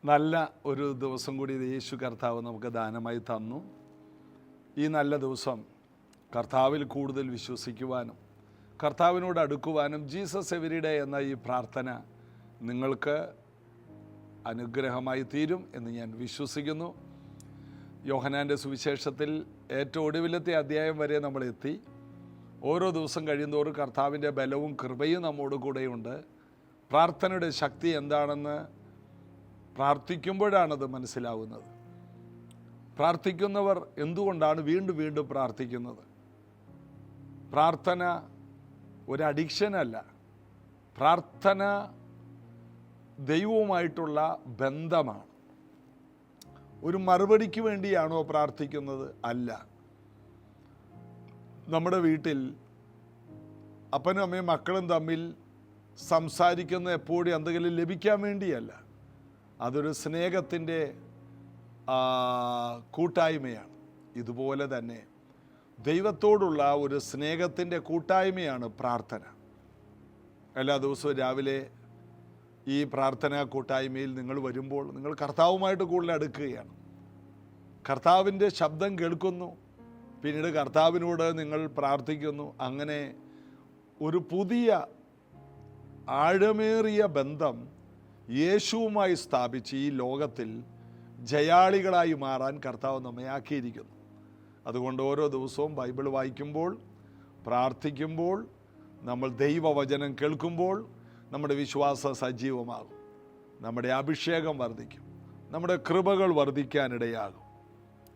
നല്ല ഒരു ദിവസം കൂടി യേശു കർത്താവ് നമുക്ക് ദാനമായി തന്നു. ഈ നല്ല ദിവസം കർത്താവിൽ കൂടുതൽ വിശ്വസിക്കുവാനും കർത്താവിനോട് അടുക്കുവാനും ജീസസ് എവരി ഡേ എന്ന ഈ പ്രാർത്ഥന നിങ്ങൾക്ക് അനുഗ്രഹമായി തീരും എന്ന് ഞാൻ വിശ്വസിക്കുന്നു. യോഹന്നാൻ്റെ സുവിശേഷത്തിൽ ഏറ്റവും ഒടുവിലത്തെ അധ്യായം വരെ നമ്മൾ എത്തി. ഓരോ ദിവസം കഴിയുന്തോറും കർത്താവിൻ്റെ ബലവും കൃപയും നമ്മോട് കൂടെയുണ്ട്. പ്രാർത്ഥനയുടെ ശക്തി എന്താണെന്ന് പ്രാർത്ഥിക്കുമ്പോഴാണത് മനസ്സിലാവുന്നത്. പ്രാർത്ഥിക്കുന്നവർ എന്തുകൊണ്ടാണ് വീണ്ടും വീണ്ടും പ്രാർത്ഥിക്കുന്നത്? പ്രാർത്ഥന ഒരു അഡിക്ഷനല്ല. പ്രാർത്ഥന ദൈവവുമായിട്ടുള്ള ബന്ധമാണ്. ഒരു മറുപടിക്ക് വേണ്ടിയാണോ പ്രാർത്ഥിക്കുന്നത്? അല്ല. നമ്മുടെ വീട്ടിൽ അപ്പനും അമ്മയും മക്കളും തമ്മിൽ സംസാരിക്കുന്ന എപ്പോഴും എന്തെങ്കിലും ലഭിക്കാൻ വേണ്ടിയല്ല. അതൊരു സ്നേഹത്തിൻ്റെ കൂട്ടായ്മയാണ്. ഇതുപോലെ തന്നെ ദൈവത്തോടുള്ള ഒരു സ്നേഹത്തിൻ്റെ കൂട്ടായ്മയാണ് പ്രാർത്ഥന. എല്ലാ ദിവസവും രാവിലെ ഈ പ്രാർത്ഥനാ കൂട്ടായ്മയിൽ നിങ്ങൾ വരുമ്പോൾ നിങ്ങൾ കർത്താവുമായിട്ട് കൂടുതൽ അടുക്കുകയാണ്. കർത്താവിൻ്റെ ശബ്ദം കേൾക്കുന്നു, പിന്നീട് കർത്താവിനോട് നിങ്ങൾ പ്രാർത്ഥിക്കുന്നു. അങ്ങനെ ഒരു പുതിയ ആഴമേറിയ ബന്ധം യേശുവുമായി സ്ഥാപിച്ച് ഈ ലോകത്തിൽ ജയാളികളായി മാറാൻ കർത്താവ് നമ്മെ ആക്കിയിരിക്കുന്നു. അതുകൊണ്ട് ഓരോ ദിവസവും ബൈബിൾ വായിക്കുമ്പോൾ, പ്രാർത്ഥിക്കുമ്പോൾ, നമ്മൾ ദൈവവചനം കേൾക്കുമ്പോൾ നമ്മുടെ വിശ്വാസം സജീവമാകും, നമ്മുടെ അഭിഷേകം വർദ്ധിക്കും, നമ്മുടെ കൃപകൾ വർദ്ധിക്കാനിടയാകും.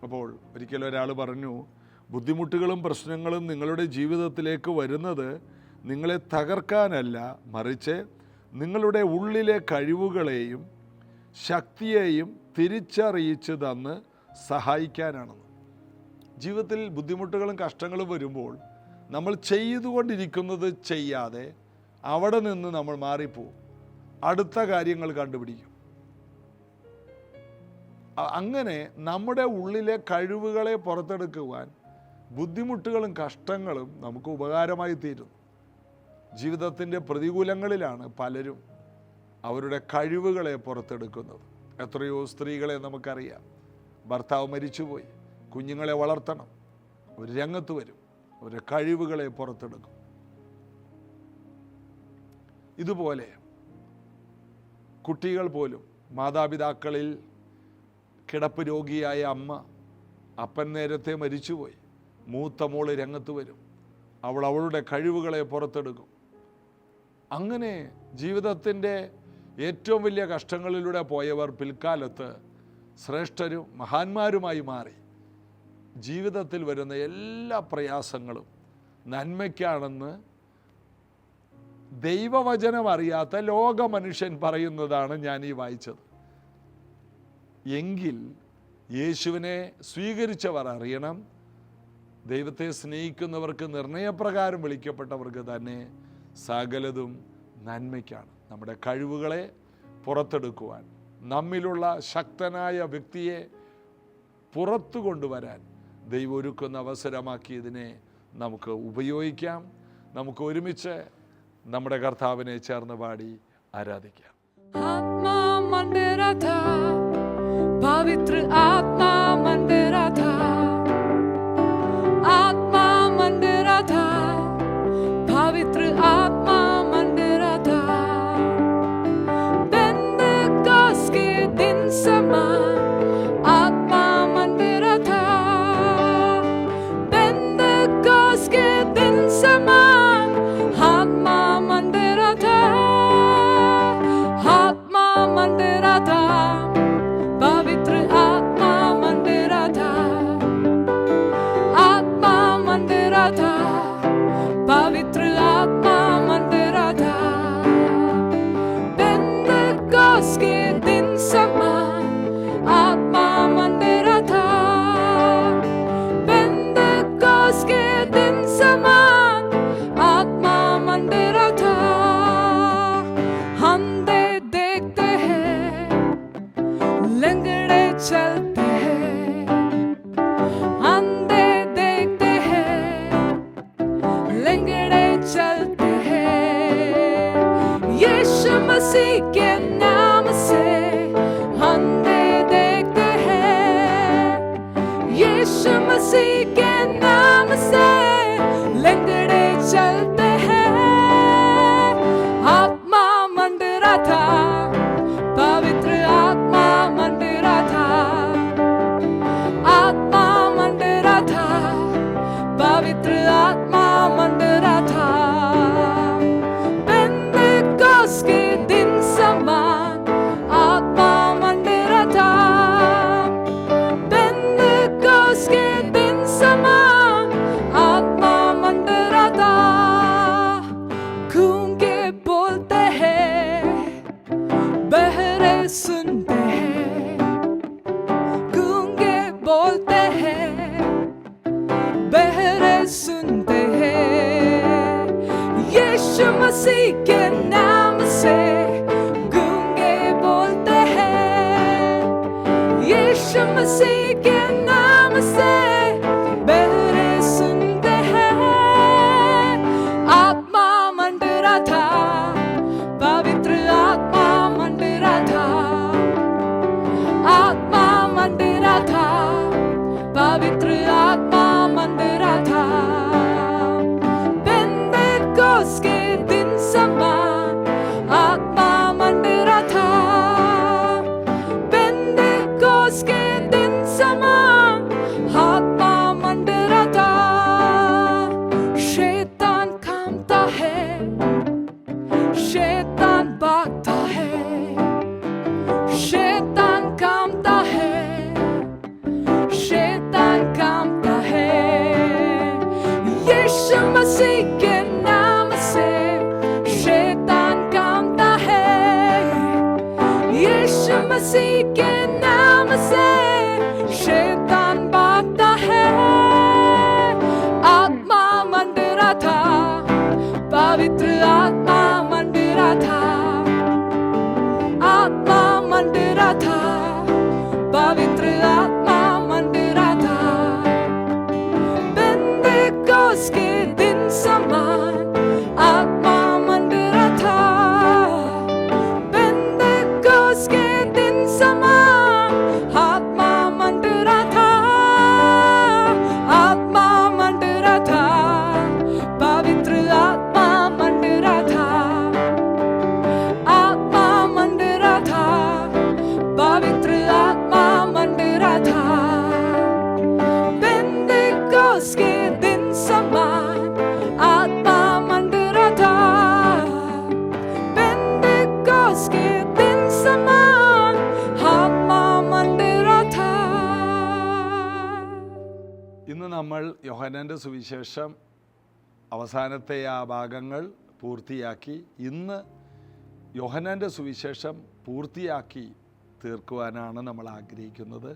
അപ്പോൾ ഒരിക്കലും ഒരാൾ പറഞ്ഞു, ബുദ്ധിമുട്ടുകളും പ്രശ്നങ്ങളും നിങ്ങളുടെ ജീവിതത്തിലേക്ക് വരുന്നത് നിങ്ങളെ തകർക്കാനല്ല, മറിച്ച് നിങ്ങളുടെ ഉള്ളിലെ കഴിവുകളെയും ശക്തിയെയും തിരിച്ചറിയിച്ച് തന്ന് സഹായിക്കാനാണെന്ന്. ജീവിതത്തിൽ ബുദ്ധിമുട്ടുകളും കഷ്ടങ്ങളും വരുമ്പോൾ നമ്മൾ ചെയ്തുകൊണ്ടിരിക്കുന്നത് ചെയ്യാതെ അവിടെ നിന്ന് നമ്മൾ മാറിപ്പോവും, അടുത്ത കാര്യങ്ങൾ കണ്ടുപിടിക്കും. അങ്ങനെ നമ്മുടെ ഉള്ളിലെ കഴിവുകളെ പുറത്തെടുക്കുവാൻ ബുദ്ധിമുട്ടുകളും കഷ്ടങ്ങളും നമുക്ക് ഉപകാരമായി തീരുന്നു. ജീവിതത്തിൻ്റെ പ്രതികൂലങ്ങളിലാണ് പലരും അവരുടെ കഴിവുകളെ പുറത്തെടുക്കുന്നത്. എത്രയോ സ്ത്രീകളെ നമുക്കറിയാം, ഭർത്താവ് മരിച്ചുപോയി, കുഞ്ഞുങ്ങളെ വളർത്തണം, ഒരു രംഗത്ത് വരും, അവരുടെ കഴിവുകളെ പുറത്തെടുക്കും. ഇതുപോലെ കുട്ടികൾ പോലും മാതാപിതാക്കളിൽ കിടപ്പ് രോഗിയായ അമ്മ, അപ്പൻ നേരത്തെ മരിച്ചുപോയി, മൂത്ത മോള് രംഗത്ത് വരും, അവളുടെ കഴിവുകളെ പുറത്തെടുക്കും. അങ്ങനെ ജീവിതത്തിൻ്റെ ഏറ്റവും വലിയ കഷ്ടങ്ങളിലൂടെ പോയവർ പിൽക്കാലത്ത് ശ്രേഷ്ഠരും മഹാന്മാരുമായി മാറി. ജീവിതത്തിൽ വരുന്ന എല്ലാ പ്രയാസങ്ങളും നന്മയ്ക്കാണെന്ന് ദൈവവചനം അറിയാത്ത ലോക മനുഷ്യൻ പറയുന്നതാണ് ഞാൻ ഈ വായിച്ചത്. എങ്കിൽ യേശുവിനെ സ്വീകരിച്ചവർ അറിയണം, ദൈവത്തെ സ്നേഹിക്കുന്നവർക്ക് നിർണയപ്രകാരം വിളിക്കപ്പെട്ടവർക്ക് തന്നെ സകലതും നന്മയ്ക്കാണ്. നമ്മുടെ കഴിവുകളെ പുറത്തെടുക്കുവാൻ, നമ്മിലുള്ള ശക്തനായ വ്യക്തിയെ പുറത്തു കൊണ്ടുവരാൻ ദൈവം ഒരുക്കുന്ന അവസരമാക്കി ഇതിനെ നമുക്ക് ഉപയോഗിക്കാം. നമുക്ക് ഒരുമിച്ച് നമ്മുടെ കർത്താവിനെ ചേർന്ന് പാടി ആരാധിക്കാം. आत्मा मंदिरा था, पवित्र आत्मा मंदिरा था, आत्मा मंदिरा था, पवित्र आत्मा मंदिरा था. पेंतेकोस्त के दिन समान आत्मा मंदिरा था, पेंतेकोस्त के दिन समान आत्मा मंदिरा था, आत्मा मंदिरा था, पवित्र आत्मा मंदिरा था, आत्मा मंदिरा था, पवित्र आत्मा मंदिरा था. पेंतेकोस्त के दिन समान आत्मा मंदिरा था, पेंतेकोस्त के दिन समान आत्मा मंदिरा था. अंधे देखते हैं, लंगड़े चलते हैं, अंधे देखते हैं, लंगड़े चलते हैं. यीशु मसीह के नाम से मसीह के नाम से गूंगे बोलते हैं, यीशु मसीह के नाम से बहरे सुनते हैं। आत्मा मंडरा था, पवित्र आत्मा मंडरा था, आत्मा मंडरा था, पवित्र आत्मा मंडरा था। पेंतेकोस के दिन समान आत्मा मंडरा था, पेंतेकोस के दिन समान आत्मा मंडरा था। शैतान कामता है, शैतान भागता है, शैतान कामता है, शैतान कामता है। यीशु मसीह के नाम से शैतान कामता है, यीशु मसीह के नाम से शैतान भागता है। आत्मा मंडरा था, पवित्र आत्मा मंडरा था, आत्मा मंडरा था, पवित्र आत्मा मंडरा था। पेंतेकोस के दिन समान आत्मा मंडरा था, पेंतेकोस के दिन समान आत्मा मंडरा था, आत्मा मंडरा था, पवित्र आत्मा मंडरा था, आत्मा मंडरा था, पवित्र आत्मा मंडरा था। पेंतेकोस के दिन समान आत्मा मंडरा था, पेंतेकोस के दिन समान आत्मा मंडरा था। ഇന്ന് നമ്മൾ യോഹന്നാൻ്റെ സുവിശേഷം അവസാനത്തെ ആ ഭാഗങ്ങൾ പൂർത്തിയാക്കി. ഇന്ന് യോഹന്നാൻ്റെ സുവിശേഷം പൂർത്തിയാക്കി തീർക്കുവാനാണ് നമ്മൾ ആഗ്രഹിക്കുന്നത്.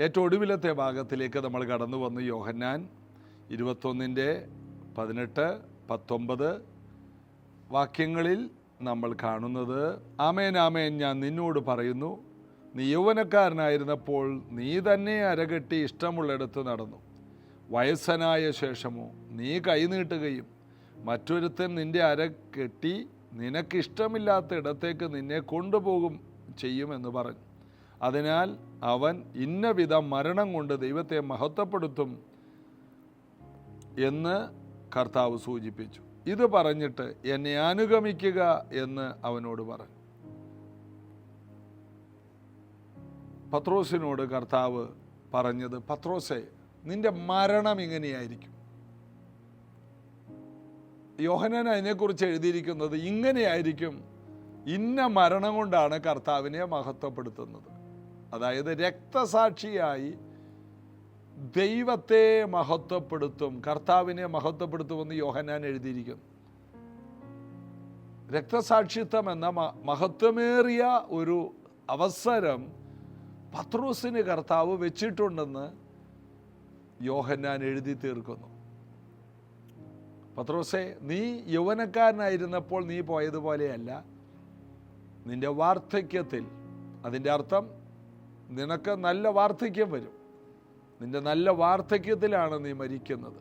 ഏറ്റവും ഒടുവിലത്തെ ഭാഗത്തിലേക്ക് നമ്മൾ കടന്നു വന്നു. യോഹന്നാൻ 21:18-19 വാക്യങ്ങളിൽ നമ്മൾ കാണുന്നത്, ആമേൻ ആമേൻ ഞാൻ നിന്നോട് പറയുന്നു, നീ യൗവനക്കാരനായിരുന്നപ്പോൾ നീ തന്നെ അരകെട്ടി ഇഷ്ടമുള്ളിടത്ത് നടന്നു. വയസ്സനായ ശേഷമോ നീ കൈനീട്ടുകയും മറ്റൊരുത്തൻ നിൻ്റെ അരകെട്ടി നിനക്കിഷ്ടമില്ലാത്ത ഇടത്തേക്ക് നിന്നെ കൊണ്ടുപോകും ചെയ്യുമെന്ന് പറഞ്ഞു. അതിനാൽ അവൻ ഇന്ന വിധം മരണം കൊണ്ട് ദൈവത്തെ മഹത്വപ്പെടുത്തും എന്ന് കർത്താവ് സൂചിപ്പിച്ചു. ഇത് പറഞ്ഞിട്ട് എന്നെ അനുഗമിക്കുക എന്ന് അവനോട് പറഞ്ഞു. പത്രോസിനോട് കർത്താവ് പറഞ്ഞത്, പത്രോസേ, നിന്റെ മരണം ഇങ്ങനെയായിരിക്കും. യോഹന്നാൻ അതിനെക്കുറിച്ച് എഴുതിയിരിക്കുന്നത് ഇങ്ങനെയായിരിക്കും, ഇന്ന മരണം കൊണ്ടാണ് കർത്താവിനെ മഹത്വപ്പെടുത്തുന്നത്. അതായത് രക്തസാക്ഷിയായി ദൈവത്തെ മഹത്വപ്പെടുത്തും, കർത്താവിനെ മഹത്വപ്പെടുത്തുമെന്ന് യോഹന്നാൻ എഴുതിയിരിക്കുന്നു. രക്തസാക്ഷിത്വം എന്ന മഹത്വമേറിയ ഒരു അവസരം പത്രോസിന് കർത്താവ് വെച്ചിട്ടുണ്ടെന്ന് യോഹന്നാൻ എഴുതി തീർക്കുന്നു. പത്രോസേ, നീ യൗവനക്കാരനായിരുന്നപ്പോൾ നീ പോയതുപോലെയല്ല, നിന്റെ വാർദ്ധക്യത്തിൽ, അതിൻ്റെ അർത്ഥം നിനക്ക് നല്ല വാർദ്ധക്യം വരും, നിന്റെ നല്ല വാർദ്ധക്യത്തിലാണ് നീ മരിക്കുന്നത്.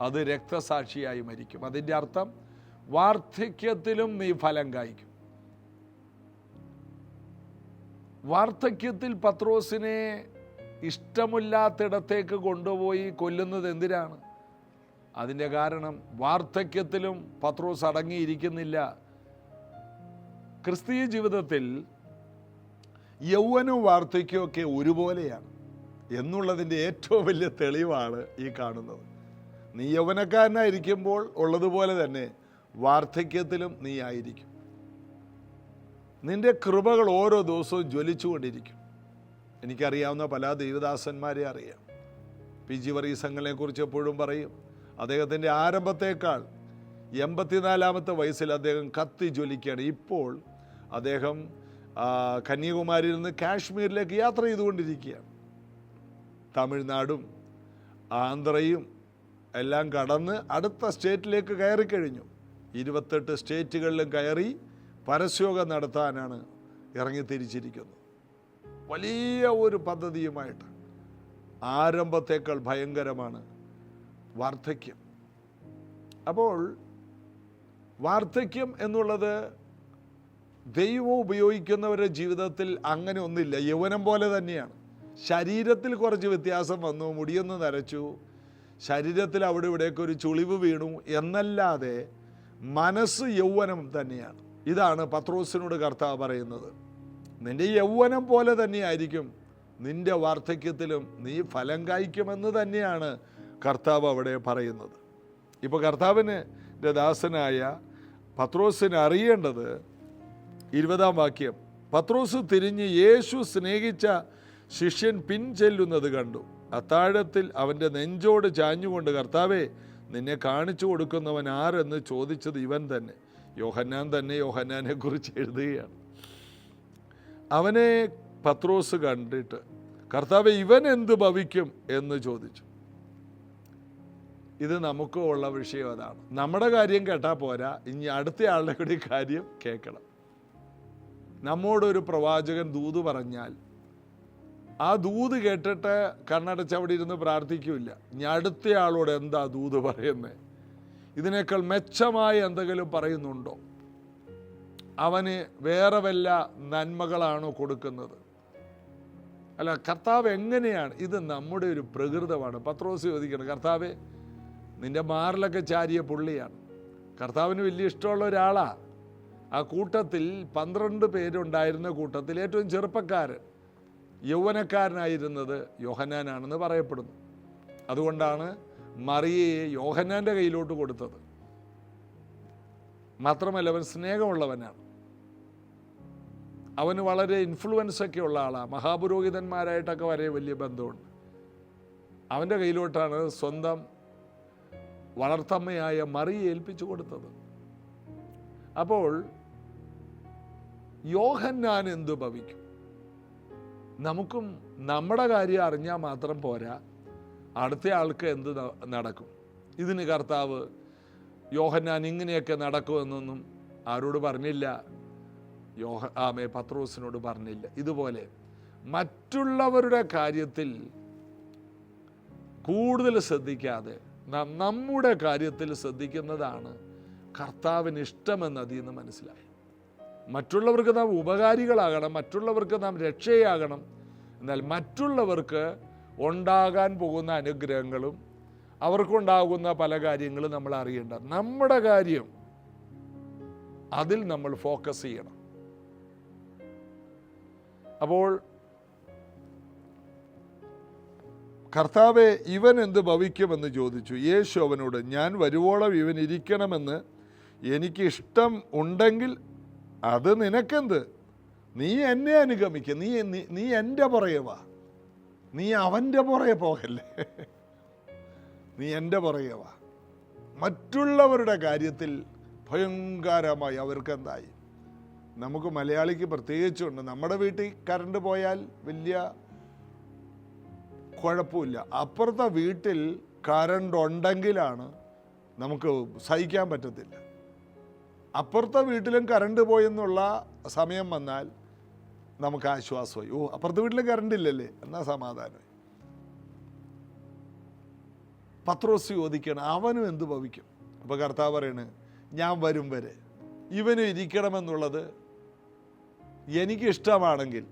അത് രക്തസാക്ഷിയായി മരിക്കും. അതിൻ്റെ അർത്ഥം വാർദ്ധക്യത്തിലും നീ ഫലം കായ്ക്കും. വാർദ്ധക്യത്തിൽ പത്രോസിനെ ഇഷ്ടമില്ലാത്തിടത്തേക്ക് കൊണ്ടുപോയി കൊല്ലുന്നത് എന്തിനാണ്? അതിൻ്റെ കാരണം വാർദ്ധക്യത്തിലും പത്രോസ് അടങ്ങിയിരിക്കുന്നില്ല. ക്രിസ്തീയ ജീവിതത്തിൽ യൗവനവും വാർദ്ധക്യവും ഒക്കെ ഒരുപോലെയാണ് എന്നുള്ളതിൻ്റെ ഏറ്റവും വലിയ തെളിവാണ് ഈ കാണുന്നത്. നീ യൗവനക്കാരനായിരിക്കുമ്പോൾ ഉള്ളതുപോലെ തന്നെ വാർദ്ധക്യത്തിലും നീ ആയിരിക്കും. നിന്റെ കൃപകൾ ഓരോ ദിവസവും ജ്വലിച്ചുകൊണ്ടിരിക്കും. എനിക്കറിയാവുന്ന പല ദൈവദാസന്മാരെ അറിയാം. PG വർഗീസങ്ങളെ കുറിച്ച് എപ്പോഴും പറയും, അദ്ദേഹത്തിൻ്റെ ആരംഭത്തേക്കാൾ 84-ാമത്തെ വയസ്സിൽ അദ്ദേഹം കത്തി ജ്വലിക്കുകയാണ്. ഇപ്പോൾ അദ്ദേഹം കന്യാകുമാരിയിൽ നിന്ന് കാശ്മീരിലേക്ക് യാത്ര ചെയ്തുകൊണ്ടിരിക്കുകയാണ്. തമിഴ്നാടും ആന്ധ്രയും എല്ലാം കടന്ന് അടുത്ത സ്റ്റേറ്റിലേക്ക് കയറിക്കഴിഞ്ഞു. 28 സ്റ്റേറ്റുകളിലും കയറി പരസ്യോഗം നടത്താനാണ് ഇറങ്ങിത്തിരിച്ചിരിക്കുന്നത്. വലിയ ഒരു പദ്ധതിയുമായിട്ട്. ആരംഭത്തേക്കാൾ ഭയങ്കരമാണ് വാർദ്ധക്യം. അപ്പോൾ വാർദ്ധക്യം എന്നുള്ളത് ദൈവം ഉപയോഗിക്കുന്നവരുടെ ജീവിതത്തിൽ അങ്ങനെ ഒന്നില്ല. യൗവനം പോലെ തന്നെയാണ്. ശരീരത്തിൽ കുറച്ച് വ്യത്യാസം വന്നു, മുടിയൊന്ന് നരച്ചു, ശരീരത്തിൽ അവിടെ ഇവിടെയൊക്കെ ഒരു ചുളിവ് വീണു എന്നല്ലാതെ മനസ്സ് യൗവനം തന്നെയാണ്. ഇതാണ് പത്രോസിനോട് കർത്താവ് പറയുന്നത്. നിന്റെ യൗവനം പോലെ തന്നെയായിരിക്കും നിന്റെ വാർദ്ധക്യത്തിലും നീ ഫലം കായ്ക്കുമെന്ന് തന്നെയാണ് കർത്താവ് അവിടെ പറയുന്നത്. ഇപ്പോൾ കർത്താവിന് ദാസനായ പത്രോസിന് അറിയേണ്ടത് 20-ാം വാക്യം, പത്രോസ് തിരിഞ്ഞ് യേശു സ്നേഹിച്ച ശിഷ്യൻ പിൻചെല്ലുന്നത് കണ്ടു. അത്താഴത്തിൽ അവൻ്റെ നെഞ്ചോട് ചാഞ്ഞുകൊണ്ട്, കർത്താവേ, നിന്നെ കാണിച്ചു കൊടുക്കുന്നവൻ ആരെന്ന് ചോദിച്ചത് ഇവൻ തന്നെ. യോഹന്നാൻ തന്നെ യോഹന്നാനെ കുറിച്ച് എഴുതുകയാണ്. അവനെ പത്രോസ് കണ്ടിട്ട്, കർത്താവേ, ഇവൻ എന്ത് ഭവിക്കും എന്ന് ചോദിച്ചു. ഇത് നമുക്ക് ഉള്ള വിഷയം അതാണ്. നമ്മുടെ കാര്യം കേട്ടാൽ പോരാ, ഇനി അടുത്ത ആളുടെ കൂടി കാര്യം കേൾക്കണം. നമ്മോടൊരു പ്രവാചകൻ ദൂത് പറഞ്ഞാൽ ആ ദൂത് കേട്ടിട്ട് കണ്ണടച്ച് അവിടെ ഇരുന്ന് പ്രാർത്ഥിക്കില്ല. ഇനി അടുത്ത ആളോട് എന്താ ദൂത് പറയുന്നത്, ഇതിനേക്കാൾ മെച്ചമായ എന്തെങ്കിലും പറയുന്നുണ്ടോ, അവന് വേറെ വല്ല നന്മകളാണോ കൊടുക്കുന്നത്? അല്ല, കർത്താവ് എങ്ങനെയാണ്? ഇത് നമ്മുടെ ഒരു പ്രകൃതമാണ്. പത്രോസ് ചോദിക്കണം, കർത്താവേ, നിന്റെ മാറിലൊക്കെ ചാരിയ പുള്ളിയാണ്. കർത്താവിന് വലിയ ഇഷ്ടമുള്ള ഒരാളാണ്. ആ കൂട്ടത്തിൽ 12 പേരുണ്ടായിരുന്ന കൂട്ടത്തിൽ ഏറ്റവും ചെറുപ്പക്കാരൻ, യൗവനക്കാരനായിരുന്നത് യോഹന്നാനാണെന്ന് പറയപ്പെടുന്നു. അതുകൊണ്ടാണ് മറിയയെ യോഹന്നാൻ്റെ കയ്യിലോട്ട് കൊടുത്തത്. മാത്രമല്ല, അവൻ സ്നേഹമുള്ളവനാണ്. അവന് വളരെ ഇൻഫ്ലുവൻസ് ഒക്കെ ഉള്ള ആളാണ്. മഹാപുരോഹിതന്മാരായിട്ടൊക്കെ വരെ വലിയ ബന്ധമുണ്ട്. അവൻ്റെ കയ്യിലോട്ടാണ് സ്വന്തം വളർത്തമ്മയായ മറിയെ ഏൽപ്പിച്ചു കൊടുത്തത്. അപ്പോൾ യോഹന്നാൻ എന്തു ഭവിക്കും? നമുക്കും നമ്മുടെ കാര്യം അറിഞ്ഞാൽ മാത്രം പോരാ, അടുത്ത ആൾക്ക് എന്ത് നടക്കും. ഇതിന് കർത്താവ് യോഹന്നാൻ ഇങ്ങനെയൊക്കെ നടക്കുമെന്നൊന്നും ആരോട് പറഞ്ഞില്ല. പത്രോസിനോട് പറഞ്ഞില്ല. ഇതുപോലെ മറ്റുള്ളവരുടെ കാര്യത്തിൽ കൂടുതൽ ശ്രദ്ധിക്കാതെ നമ്മുടെ കാര്യത്തിൽ ശ്രദ്ധിക്കുന്നതാണ് കർത്താവിന് ഇഷ്ടമെന്ന് അതിൽ നിന്ന് മനസ്സിലായി. മറ്റുള്ളവർക്ക് നാം ഉപകാരികളാകണം, മറ്റുള്ളവർക്ക് നാം രക്ഷയാകണം. എന്നാൽ മറ്റുള്ളവർക്ക് ഉണ്ടാകാൻ പോകുന്ന അനുഗ്രഹങ്ങളും അവർക്കുണ്ടാകുന്ന പല കാര്യങ്ങളും നമ്മൾ അറിയേണ്ട. നമ്മുടെ കാര്യം അതിൽ നമ്മൾ ഫോക്കസ് ചെയ്യണം. അപ്പോൾ കർത്താവേ, ഇവൻ എന്ത് ഭവിക്കുമെന്ന് ചോദിച്ചു. യേശു അവനോട്, ഞാൻ വരുവോളം ഇവൻ ഇരിക്കണമെന്ന് എനിക്ക് ഇഷ്ടം ഉണ്ടെങ്കിൽ അത് നിനക്കെന്ത്? നീ എന്നെ അനുഗമിക്കുക. നീ എൻ്റെ പുറകെ വാ. നീ അവൻ്റെ പുറകെ പോകല്ലേ, നീ എൻ്റെ പുറകെ വാ. മറ്റുള്ളവരുടെ കാര്യത്തിൽ ഭയങ്കരമായി അവർക്കെന്തായി? നമുക്ക് മലയാളിക്ക് പ്രത്യേകിച്ചുണ്ട്. നമ്മുടെ വീട്ടിൽ കറണ്ട് പോയാൽ വലിയ കുഴപ്പമില്ല. അപ്പുറത്തെ വീട്ടിൽ കറണ്ട് ഉണ്ടെങ്കിലാണ് നമുക്ക് സഹിക്കാൻ പറ്റത്തില്ല. അപ്പുറത്തെ വീട്ടിലും കറണ്ട് പോയെന്നുള്ള സമയം വന്നാൽ നമുക്ക് ആശ്വാസമായി. അപ്പുറത്തെ വീട്ടിലും കറണ്ട് ഇല്ലല്ലേ, എന്നാൽ സമാധാനമായി. പത്രോസ് ചോദിക്കണം, അവനും എന്ത് ഭവിക്കും? അപ്പോൾ കർത്താവ് പറയണ്, ഞാൻ വരും വരെ ഇവന് ഇരിക്കണമെന്നുള്ളത് എനിക്കിഷ്ടമാണെങ്കിൽ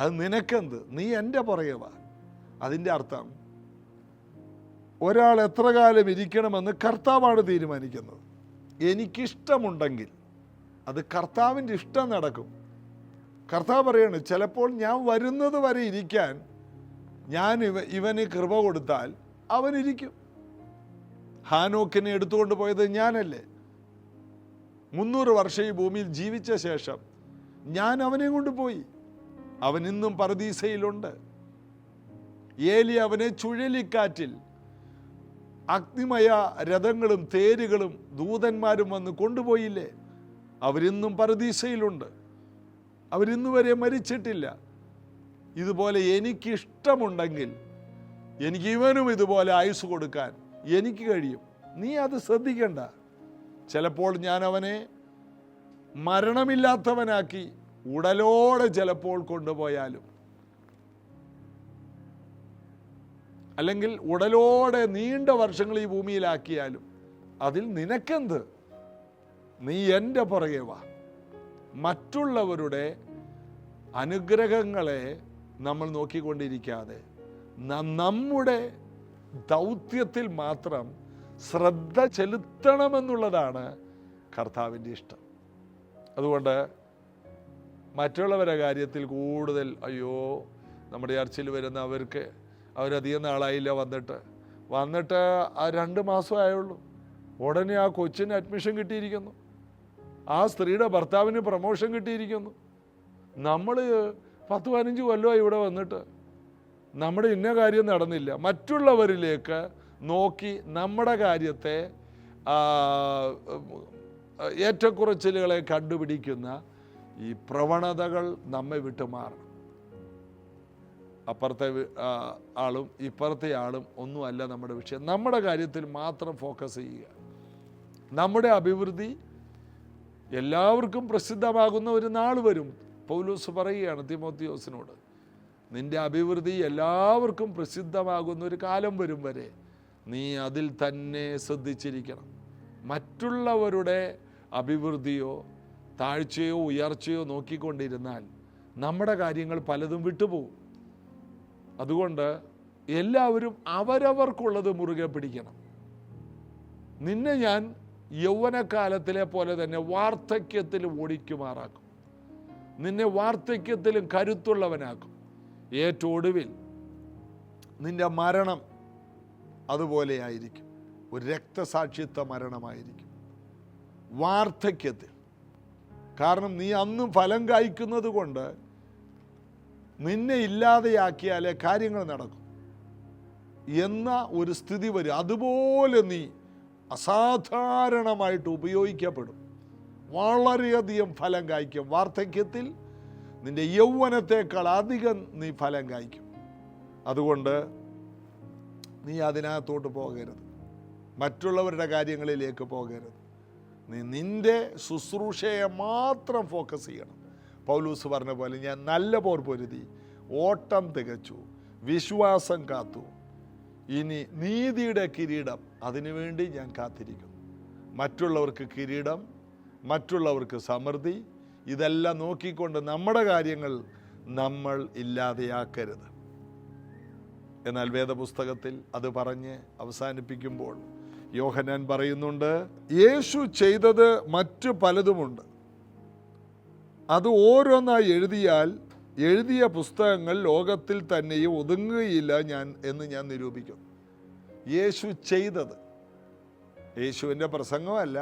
അത് നിനക്കെന്ത്? നീ എൻ്റെ പുറകെ വാ. അതിൻ്റെ അർത്ഥം ഒരാൾ എത്ര കാലം ഇരിക്കണമെന്ന് കർത്താവാണ് തീരുമാനിക്കുന്നത്. എനിക്കിഷ്ടമുണ്ടെങ്കിൽ അത് കർത്താവിൻ്റെ ഇഷ്ടം നടക്കും. കർത്താവ് പറയാണ്, ചിലപ്പോൾ ഞാൻ വരുന്നത് വരെ ഇരിക്കാൻ ഞാൻ ഇവന് കൃപ കൊടുത്താൽ അവനിരിക്കും. ഹാനോക്കിനെ എടുത്തുകൊണ്ട് പോയത് ഞാനല്ലേ? 300 വർഷം ഈ ഭൂമിയിൽ ജീവിച്ച ശേഷം ഞാൻ അവനെ കൊണ്ടുപോയി. അവൻ ഇന്നും പറുദീസയിലുണ്ട്. ഏലി അവനെ ചുഴലിക്കാറ്റിൽ അഗ്നിമയ രഥങ്ങളും തേരുകളും ദൂതന്മാരും വന്ന് കൊണ്ടുപോയില്ലേ? അവരിന്നും പറുദീസയിലുണ്ട്. അവരിന്നു വരെ മരിച്ചിട്ടില്ല. ഇതുപോലെ എനിക്കിഷ്ടമുണ്ടെങ്കിൽ എനിക്ക് ഇവനും ഇതുപോലെ ആയുസ് കൊടുക്കാൻ എനിക്ക് കഴിയും. നീ അത് ശ്രദ്ധിക്കണ്ട. ചിലപ്പോൾ ഞാൻ അവനെ മരണമില്ലാത്തവനാക്കി ഉടലോടെ ചിലപ്പോൾ കൊണ്ടുപോയാലും, അല്ലെങ്കിൽ ഉടലോടെ നീണ്ട വർഷങ്ങൾ ഈ ഭൂമിയിലാക്കിയാലും അതിൽ നിനക്കെന്ത്? നീ എൻ്റെ പുറകെ വാ. മറ്റുള്ളവരുടെ അനുഗ്രഹങ്ങളെ നമ്മൾ നോക്കിക്കൊണ്ടിരിക്കാതെ നമ്മുടെ ദൗത്യത്തിൽ മാത്രം ശ്രദ്ധ ചെലുത്തണമെന്നുള്ളതാണ് കർത്താവിൻ്റെ ഇഷ്ടം. അതുകൊണ്ട് മറ്റുള്ളവരുടെ കാര്യത്തിൽ കൂടുതൽ അയ്യോ നമ്മുടെ ചർച്ചിൽ വരുന്ന അവരധികം നാളായില്ല വന്നിട്ട് ആ 2 മാസമായുള്ളൂ, ഉടനെ ആ കൊച്ചിന് അഡ്മിഷൻ കിട്ടിയിരിക്കുന്നു, ആ സ്ത്രീയുടെ ഭർത്താവിന് പ്രമോഷൻ കിട്ടിയിരിക്കുന്നു. നമ്മൾ 10-15 കൊല്ലമായി ഇവിടെ വന്നിട്ട് നമ്മുടെ ഇന്ന കാര്യം നടന്നില്ല. മറ്റുള്ളവരിലേക്ക് നോക്കി നമ്മുടെ കാര്യത്തെ ഏറ്റക്കുറച്ചിലുകളെ കണ്ടുപിടിക്കുന്ന ഈ പ്രവണതകൾ നമ്മെ വിട്ടുമാറണം. അപ്പുറത്തെ ആളും ഇപ്പുറത്തെ ആളും ഒന്നുമല്ല നമ്മുടെ വിഷയം. നമ്മുടെ കാര്യത്തിൽ മാത്രം ഫോക്കസ് ചെയ്യുക. നമ്മുടെ അഭിവൃദ്ധി എല്ലാവർക്കും പ്രസിദ്ധമാകുന്ന ഒരു നാൾ വരും. പൗലോസ് പറയുകയാണ് തിമോത്തിയോസിനോട്, നിന്റെ അഭിവൃദ്ധി എല്ലാവർക്കും പ്രസിദ്ധമാകുന്ന ഒരു കാലം വരും വരെ നീ അതിൽ തന്നെ ശ്രദ്ധിച്ചിരിക്കണം. മറ്റുള്ളവരുടെ അഭിവൃദ്ധിയോ താഴ്ചയോ ഉയർച്ചയോ നോക്കിക്കൊണ്ടിരുന്നാൽ നമ്മുടെ കാര്യങ്ങൾ പലതും വിട്ടുപോകും. അതുകൊണ്ട് എല്ലാവരും അവരവർക്കുള്ളത് മുറുകെ പിടിക്കണം. നിന്നെ ഞാൻ യൗവനകാലത്തിലെ പോലെ തന്നെ വാർദ്ധക്യത്തിലും ഓടിക്കുമാറാക്കും. നിന്നെ വാർദ്ധക്യത്തിലും കരുത്തുള്ളവനാക്കും. ഏറ്റവും ഒടുവിൽ നിന്റെ മരണം അതുപോലെ ആയിരിക്കും, ഒരു രക്തസാക്ഷിത്വ മരണമായിരിക്കും വാർദ്ധക്യത്തിൽ. കാരണം നീ അന്നും ഫലം കായ്ക്കുന്നത് കൊണ്ട് നിന്നെ ഇല്ലാതെയാക്കിയാലേ കാര്യങ്ങൾ നടക്കും എന്ന ഒരു സ്ഥിതി വരും. അതുപോലെ നീ അസാധാരണമായിട്ട് ഉപയോഗിക്കപ്പെടും, വളരെയധികം ഫലം കായ്ക്കും. വാർദ്ധക്യത്തിൽ നിന്റെ യൗവനത്തേക്കാൾ അധികം നീ ഫലം കായ്ക്കും. അതുകൊണ്ട് നീ അതിനകത്തോട്ട് പോകരുത്, മറ്റുള്ളവരുടെ കാര്യങ്ങളിലേക്ക് പോകരുത്. നീ നിന്റെ ശുശ്രൂഷയെ മാത്രം ഫോക്കസ് ചെയ്യണം. പൗലൂസ് പറഞ്ഞ പോലെ, ഞാൻ നല്ല പോർ പൊരുതി, ഓട്ടം തികച്ചു, വിശ്വാസം കാത്തു, ഇനി നീതിയുടെ കിരീടം അതിനുവേണ്ടി ഞാൻ കാത്തിരിക്കുന്നു. മറ്റുള്ളവർക്ക് കിരീടം, മറ്റുള്ളവർക്ക് സമൃദ്ധി, ഇതെല്ലാം നോക്കിക്കൊണ്ട് നമ്മുടെ കാര്യങ്ങൾ നമ്മൾ ഇല്ലാതെയാക്കരുത്. എന്നാൽ വേദപുസ്തകത്തിൽ അത് പറഞ്ഞ് അവസാനിപ്പിക്കുമ്പോൾ യോഹന്നാൻ പറയുന്നുണ്ട്, യേശു ചെയ്തത് മറ്റു പലതുമുണ്ട്, അത് ഓരോന്നായി എഴുതിയാൽ എഴുതിയ പുസ്തകങ്ങൾ ലോകത്തിൽ തന്നെയും ഒതുങ്ങുകയില്ല എന്ന് ഞാൻ നിരൂപിക്കുന്നു. യേശു ചെയ്തത്, യേശുവിൻ്റെ പ്രസംഗമല്ല,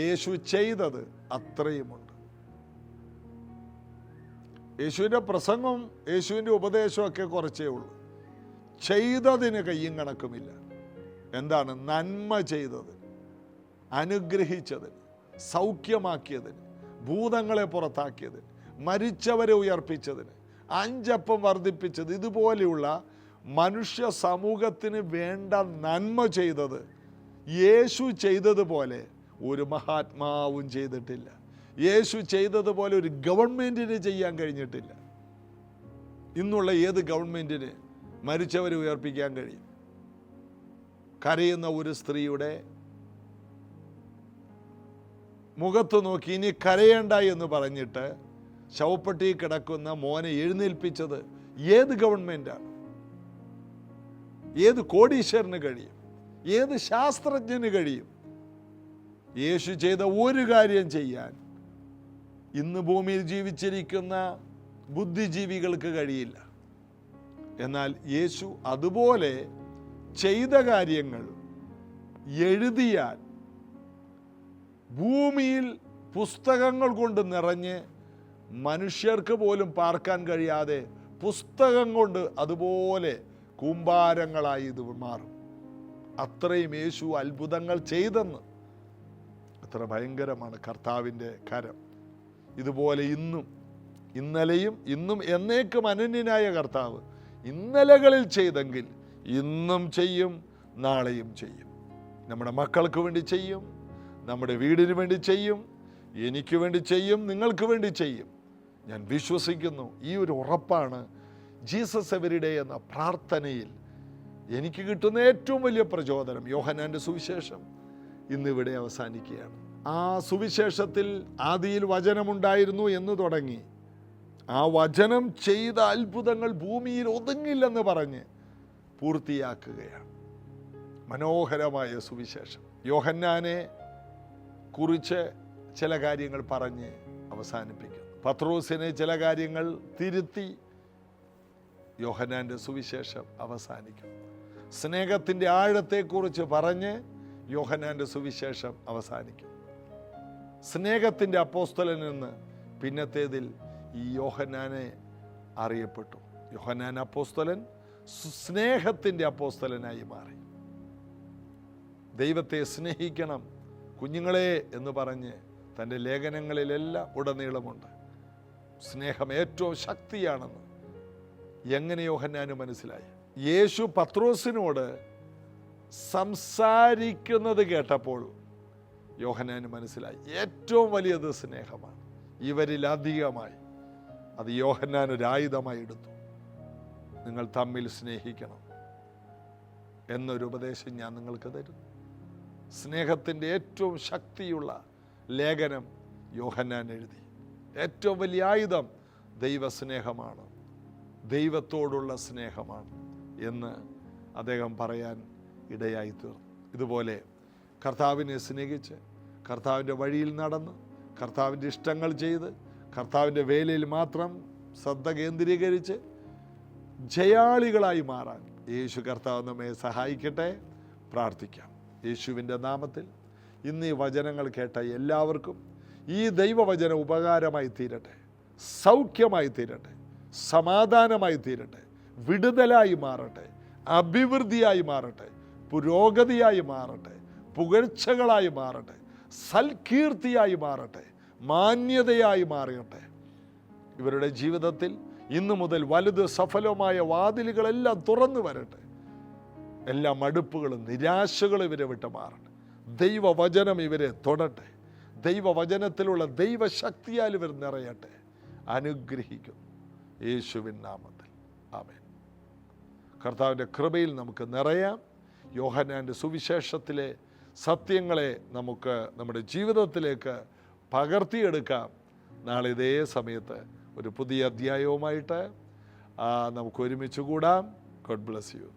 യേശു ചെയ്തത് അത്രയുമുണ്ട്. യേശുവിൻ്റെ പ്രസംഗവും യേശുവിൻ്റെ ഉപദേശമൊക്കെ കുറച്ചേ ഉള്ളൂ. ചെയ്തതിന് കയ്യും കണക്കുമില്ല. എന്താണ്? നന്മ ചെയ്തത്, അനുഗ്രഹിച്ചതിന്, സൗഖ്യമാക്കിയതിന്, ഭൂതങ്ങളെ പുറത്താക്കിയതിന്, മരിച്ചവരെ ഉയർപ്പിച്ചതിന്, 5 അപ്പം വർദ്ധിപ്പിച്ചത്, ഇതുപോലെയുള്ള മനുഷ്യ സമൂഹത്തിന് വേണ്ട നന്മ ചെയ്തത് യേശു ചെയ്തതുപോലെ ഒരു മഹാത്മാവും ചെയ്തിട്ടില്ല. യേശു ചെയ്തതുപോലെ ഒരു ഗവൺമെൻറ്റിന് ചെയ്യാൻ കഴിഞ്ഞിട്ടില്ല. ഇന്നുള്ള ഏത് ഗവൺമെൻറ്റിന് മരിച്ചവരെ ഉയർപ്പിക്കാൻ കഴിയും? കരയുന്ന ഒരു സ്ത്രീയുടെ മുഖത്ത് നോക്കി ഇനി കരയേണ്ട എന്ന് പറഞ്ഞിട്ട് ശവപ്പെട്ടി കിടക്കുന്ന മോനെ എഴുന്നേൽപ്പിച്ചത് ഏത് ഗവൺമെൻറ്റാണ്? ഏത് കോടീശ്വരന് കഴിയും? ഏത് ശാസ്ത്രജ്ഞന് കഴിയും? യേശു ചെയ്ത ഒരു കാര്യം ചെയ്യാൻ ഇന്ന് ഭൂമിയിൽ ജീവിച്ചിരിക്കുന്ന ബുദ്ധിജീവികൾക്ക് കഴിയില്ല. എന്നാൽ യേശു അതുപോലെ ചെയ്ത കാര്യങ്ങൾ എഴുതിയാൽ ഭൂമിയിൽ പുസ്തകങ്ങൾ കൊണ്ട് നിറഞ്ഞ് മനുഷ്യർക്ക് പോലും പാർക്കാൻ കഴിയാതെ പുസ്തകം കൊണ്ട് അതുപോലെ കൂമ്പാരങ്ങളായി ഇത് മാറും. അത്രയും യേശു അത്ഭുതങ്ങൾ ചെയ്തെന്ന്. അത്ര ഭയങ്കരമാണ് കർത്താവിൻ്റെ കരം. ഇതുപോലെ ഇന്നും ഇന്നലെയും ഇന്നും എന്നേക്കും അനന്യനായ കർത്താവ് ഇന്നലകളിൽ ചെയ്തെങ്കിൽ ഇന്നും ചെയ്യും, നാളെയും ചെയ്യും. നമ്മുടെ മക്കൾക്ക് വേണ്ടി ചെയ്യും, നമ്മുടെ വീടിന് വേണ്ടി ചെയ്യും, എനിക്ക് വേണ്ടി ചെയ്യും, നിങ്ങൾക്ക് വേണ്ടി ചെയ്യും. ഞാൻ വിശ്വസിക്കുന്നു. ഈ ഒരു ഉറപ്പാണ് ജീസസ് എവരിഡേ എന്ന പ്രാർത്ഥനയിൽ എനിക്ക് കിട്ടുന്ന ഏറ്റവും വലിയ പ്രചോദനം. യോഹന്നാൻ്റെ സുവിശേഷം ഇന്നിവിടെ അവസാനിക്കുകയാണ്. ആ സുവിശേഷത്തിൽ ആദിയിൽ വചനമുണ്ടായിരുന്നു എന്ന് തുടങ്ങി, ആ വചനം ചെയ്ത അത്ഭുതങ്ങൾ ഭൂമിയിൽ ഒതുങ്ങില്ലെന്ന് പറഞ്ഞ് പൂർത്തിയാക്കുകയാണ്. മനോഹരമായ സുവിശേഷം. യോഹന്നാനെ കുറിച്ച് ചില കാര്യങ്ങൾ പറഞ്ഞ് അവസാനിപ്പിക്കുന്നു. പത്രോസിനെ ചില കാര്യങ്ങൾ തിരുത്തി യോഹന്നാൻ്റെ സുവിശേഷം അവസാനിക്കും. സ്നേഹത്തിൻ്റെ ആഴത്തെക്കുറിച്ച് പറഞ്ഞ് യോഹന്നാൻ്റെ സുവിശേഷം അവസാനിക്കും. സ്നേഹത്തിൻ്റെ അപ്പോസ്തലൻ എന്ന് പിന്നത്തേതിൽ ഈ യോഹന്നാനെ അറിയപ്പെട്ടു. യോഹന്നാൻ അപ്പോസ്തലൻ സ്നേഹത്തിൻ്റെ അപ്പോസ്തലനായി മാറി. ദൈവത്തെ സ്നേഹിക്കണം കുഞ്ഞുങ്ങളെ എന്ന് പറഞ്ഞ് തൻ്റെ ലേഖനങ്ങളിലെല്ലാം ഉടനീളമുണ്ട്. സ്നേഹം ഏറ്റവും ശക്തിയാണെന്ന് എങ്ങനെ യോഹന്നാന് മനസ്സിലായി? യേശു പത്രോസിനോട് സംസാരിക്കുന്നത് കേട്ടപ്പോൾ യോഹന്നാന് മനസ്സിലായി ഏറ്റവും വലിയത് സ്നേഹമാണ്. ഇവരിലധികമായി അത് യോഹന്നാൻ ഒരു ആയുധമായി എടുത്തു. നിങ്ങൾ തമ്മിൽ സ്നേഹിക്കണം എന്നൊരു ഉപദേശം ഞാൻ നിങ്ങൾക്ക് തരുന്നു. സ്നേഹത്തിൻ്റെ ഏറ്റവും ശക്തിയുള്ള ലേഖനം യോഹന്നാൻ എഴുതി. ഏറ്റവും വലിയ ആയുധം ദൈവസ്നേഹമാണ്, ദൈവത്തോടുള്ള സ്നേഹമാണ് എന്ന് അദ്ദേഹം പറയാൻ ഇടയായി തീർന്നു. ഇതുപോലെ കർത്താവിനെ സ്നേഹിച്ച്, കർത്താവിൻ്റെ വഴിയിൽ നടന്ന്, കർത്താവിൻ്റെ ഇഷ്ടങ്ങൾ ചെയ്ത്, കർത്താവിൻ്റെ വേലയിൽ മാത്രം ശ്രദ്ധ കേന്ദ്രീകരിച്ച് ജയാളികളായി മാറാൻ യേശു കർത്താവ് നമ്മെ സഹായിക്കട്ടെ. പ്രാർത്ഥിക്കാം. യേശുവിൻ്റെ നാമത്തിൽ ഇന്ന് ഈ വചനങ്ങൾ കേട്ട എല്ലാവർക്കും ഈ ദൈവവചനം ഉപകാരമായി തീരട്ടെ, സൗഖ്യമായി തീരട്ടെ, സമാധാനമായി തീരട്ടെ, വിടുതലായി മാറട്ടെ, അഭിവൃദ്ധിയായി മാറട്ടെ, പുരോഗതിയായി മാറട്ടെ, പുകഴ്ചകളായി മാറട്ടെ, സൽകീർത്തിയായി മാറട്ടെ, മാന്യതയായി മാറട്ടെ. ഇവരുടെ ജീവിതത്തിൽ ഇന്നു മുതൽ വലുത് സഫലമായ വാതിലുകളെല്ലാം തുറന്നു വരട്ടെ. എല്ലാ മടുപ്പുകളും നിരാശകളും ഇവരെ വിട്ട് മാറട്ടെ. ദൈവവചനം ഇവരെ തൊടട്ടെ. ദൈവവചനത്തിലുള്ള ദൈവശക്തിയാൽ ഇവർ നിറയട്ടെ. അനുഗ്രഹിക്കുന്നു യേശുവിൻ നാമത്തിൽ. ആമേൻ. കർത്താവിൻ്റെ കൃപയിൽ നമുക്ക് നിറയാം. യോഹന്നാൻ്റെ സുവിശേഷത്തിലെ സത്യങ്ങളെ നമുക്ക് നമ്മുടെ ജീവിതത്തിലേക്ക് പകർത്തിയെടുക്കാം. നാളെ ഇതേ സമയത്ത് ഒരു പുതിയ അധ്യായവുമായിട്ട് നമുക്ക് ഒരുമിച്ച് കൂടാം. God bless you.